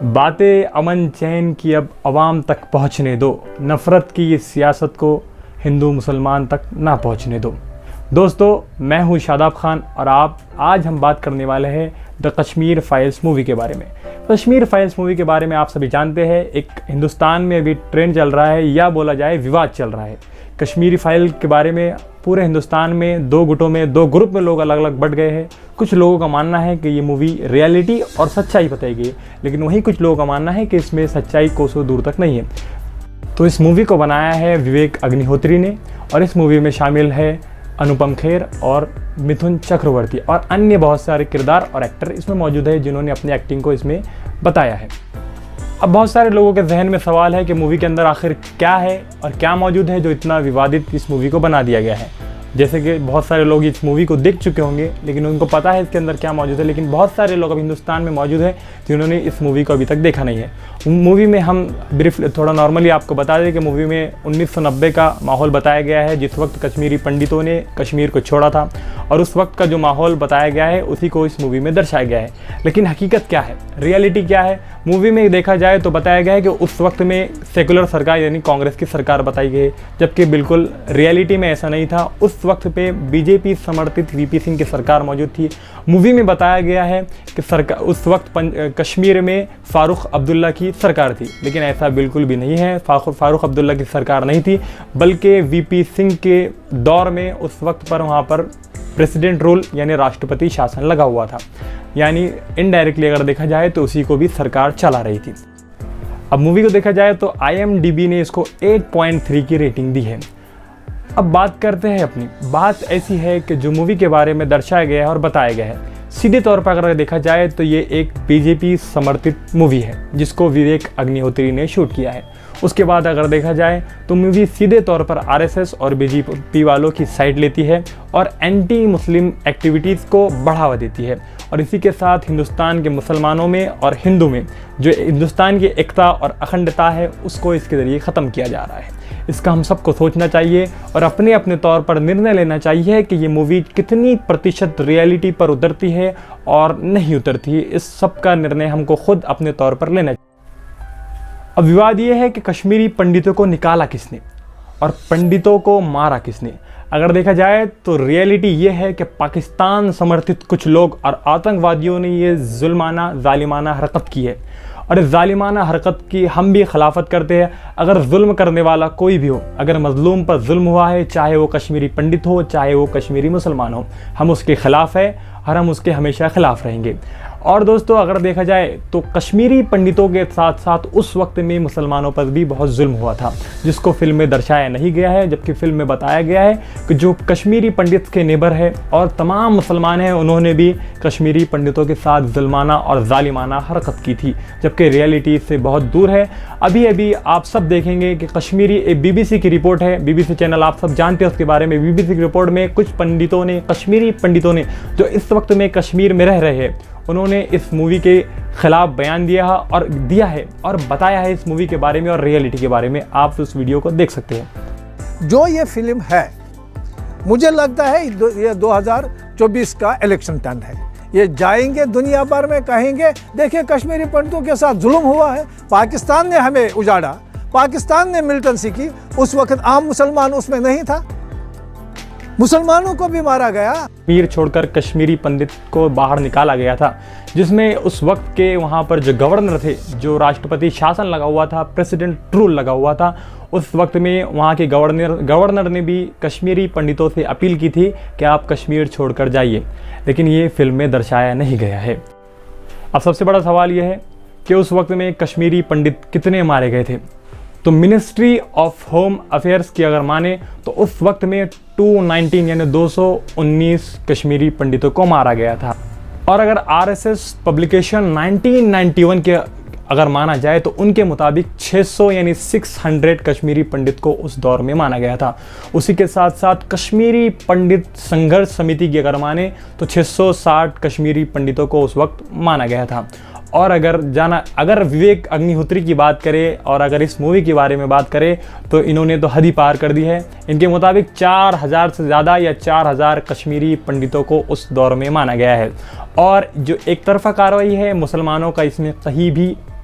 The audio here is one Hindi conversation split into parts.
बातें अमन चैन की अब आवाम तक पहुंचने दो, नफ़रत की इस सियासत को हिंदू मुसलमान तक ना पहुंचने दो। दोस्तों, मैं हूं शादाब खान और आज हम बात करने वाले हैं द कश्मीर फाइल्स मूवी के बारे में। कश्मीर फाइल्स मूवी के बारे में आप सभी जानते हैं, एक हिंदुस्तान में अभी ट्रेंड चल रहा है या बोला जाए विवाद चल रहा है। कश्मीरी फाइल के बारे में पूरे हिंदुस्तान में दो ग्रुप में लोग अलग अलग बट गए हैं। कुछ लोगों का मानना है कि ये मूवी रियलिटी और सच्चाई बताएगी, लेकिन वहीं कुछ लोगों का मानना है कि इसमें सच्चाई कोसों दूर तक नहीं है। तो इस मूवी को बनाया है विवेक अग्निहोत्री ने और इस मूवी में शामिल है अनुपम खेर और मिथुन चक्रवर्ती और अन्य बहुत सारे किरदार और एक्टर इसमें मौजूद है जिन्होंने अपनी एक्टिंग को इसमें बताया है। अब बहुत सारे लोगों के जहन में सवाल है कि मूवी के अंदर आखिर क्या है और क्या मौजूद है जो इतना विवादित इस मूवी को बना दिया गया है। जैसे कि बहुत सारे लोग इस मूवी को देख चुके होंगे लेकिन उनको पता है इसके अंदर क्या मौजूद है, लेकिन बहुत सारे लोग अब हिंदुस्तान में मौजूद हैं जिन्होंने इस मूवी को अभी तक देखा नहीं है। मूवी में हम ब्रीफ थोड़ा नॉर्मली आपको बता दें कि मूवी में 1990 का माहौल बताया गया है, जिस वक्त कश्मीरी पंडितों ने कश्मीर को छोड़ा था, और उस वक्त का जो माहौल बताया गया है उसी को इस मूवी में दर्शाया गया है। लेकिन हकीकत क्या है, रियलिटी क्या है? मूवी में देखा जाए तो बताया गया है कि उस वक्त में सेकुलर सरकार यानी कांग्रेस की सरकार बताई गई, जबकि बिल्कुल रियलिटी में ऐसा नहीं था। उस वक्त पे बीजेपी समर्थित वीपी सिंह की सरकार मौजूद थी। मूवी में बताया गया है कि सरकार उस वक्त कश्मीर में फारूक अब्दुल्ला की सरकार थी, लेकिन ऐसा बिल्कुल भी नहीं है। फारूक अब्दुल्ला की सरकार नहीं थी, बल्कि वीपी सिंह के दौर में उस वक्त पर वहाँ पर प्रेसिडेंट रूल यानी राष्ट्रपति शासन लगा हुआ था, यानी इनडायरेक्टली अगर देखा जाए तो उसी को भी सरकार चला रही थी। अब मूवी को देखा जाए तो IMDb ने इसको 8.3 की रेटिंग दी है। अब बात करते हैं अपनी बात ऐसी है कि जो मूवी के बारे में दर्शाया गया है और बताया गया है, सीधे तौर पर अगर देखा जाए तो ये एक बीजेपी समर्थित मूवी है जिसको विवेक अग्निहोत्री ने शूट किया है। उसके बाद अगर देखा जाए तो मूवी सीधे तौर पर RSS और बीजेपी वालों की साइड लेती है और एंटी मुस्लिम एक्टिविटीज़ को बढ़ावा देती है, और इसी के साथ हिंदुस्तान के मुसलमानों में और हिंदू में जो हिंदुस्तान की एकता और अखंडता है उसको इसके ज़रिए ख़त्म किया जा रहा है। इसका हम सबको सोचना चाहिए और अपने अपने तौर पर निर्णय लेना चाहिए कि ये मूवी कितनी प्रतिशत रियलिटी पर उतरती है और नहीं उतरती है। इस सब का निर्णय हमको खुद अपने तौर पर लेना चाहिए। अब विवाद ये है कि कश्मीरी पंडितों को निकाला किसने और पंडितों को मारा किसने। अगर देखा जाए तो रियलिटी ये है कि पाकिस्तान समर्थित कुछ लोग और आतंकवादियों ने ये जुल्माना जालिमाना हरकत की है, और इस जालिमाना हरकत की हम भी खिलाफत करते हैं। अगर जुल्म करने वाला कोई भी हो, अगर मजलूम पर जुल्म हुआ है, चाहे वो कश्मीरी पंडित हो चाहे वो कश्मीरी मुसलमान हो, हम उसके खिलाफ है और हम उसके हमेशा खिलाफ रहेंगे। और दोस्तों, अगर देखा जाए तो कश्मीरी पंडितों के साथ साथ उस वक्त में मुसलमानों पर भी बहुत जुल्म हुआ था, जिसको फिल्म में दर्शाया नहीं गया है, जबकि फिल्म में बताया गया है कि जो कश्मीरी पंडित के नेबर है और तमाम मुसलमान हैं उन्होंने भी कश्मीरी पंडितों के साथ जुल्माना और जालिमाना हरकत की थी, जबकि रियलिटी से बहुत दूर है। अभी अभी आप सब देखेंगे कि कश्मीरी एक BBC की रिपोर्ट है, BBC चैनल आप सब जानते हैं उसके बारे में। BBC की रिपोर्ट में कुछ पंडितों ने, कश्मीरी पंडितों ने जो इस वक्त में कश्मीर में रह रहे हैं, उन्होंने इस मूवी के खिलाफ बयान दिया है और बताया है इस मूवी के बारे में और रियलिटी के बारे में। आप उस वीडियो को देख सकते हैं। जो ये फिल्म है, मुझे लगता है ये 2024 का इलेक्शन टर्न है। ये जाएंगे दुनिया भर में कहेंगे देखिए कश्मीरी पंडितों के साथ जुल्म हुआ है, पाकिस्तान ने हमें उजाड़ा, पाकिस्तान ने मिलिटेंसी की, उस वक्त आम मुसलमान उसमें नहीं था, मुसलमानों को भी मारा गया। कश्मीर छोड़कर कश्मीरी पंडित को बाहर निकाला गया था, जिसमें उस वक्त के वहाँ पर जो गवर्नर थे, जो राष्ट्रपति शासन लगा हुआ था, प्रेसिडेंट रूल लगा हुआ था, उस वक्त में वहाँ के गवर्नर ने भी कश्मीरी पंडितों से अपील की थी कि आप कश्मीर छोड़कर जाइए, लेकिन ये फिल्म में दर्शाया नहीं गया है। अब सबसे बड़ा सवाल ये है कि उस वक्त में कश्मीरी पंडित कितने मारे गए थे। तो मिनिस्ट्री ऑफ होम अफेयर्स की अगर माने तो उस वक्त में 219 यानी 219 कश्मीरी पंडितों को मारा गया था, और अगर RSS पब्लिकेशन 1991 के अगर माना जाए तो उनके मुताबिक 600 यानी 600 कश्मीरी पंडित को उस दौर में माना गया था। उसी के साथ साथ कश्मीरी पंडित संघर्ष समिति की अगर माने तो 660 कश्मीरी पंडितों को उस वक्त माना गया था। और अगर विवेक अग्निहोत्री की बात करें और अगर इस मूवी के बारे में बात करें तो इन्होंने तो हद ही पार कर दी है। इनके मुताबिक 4000 से ज़्यादा या 4000 कश्मीरी पंडितों को उस दौर में माना गया है। और जो एक तरफा कार्रवाई है मुसलमानों का, इसमें कहीं भी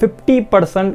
50%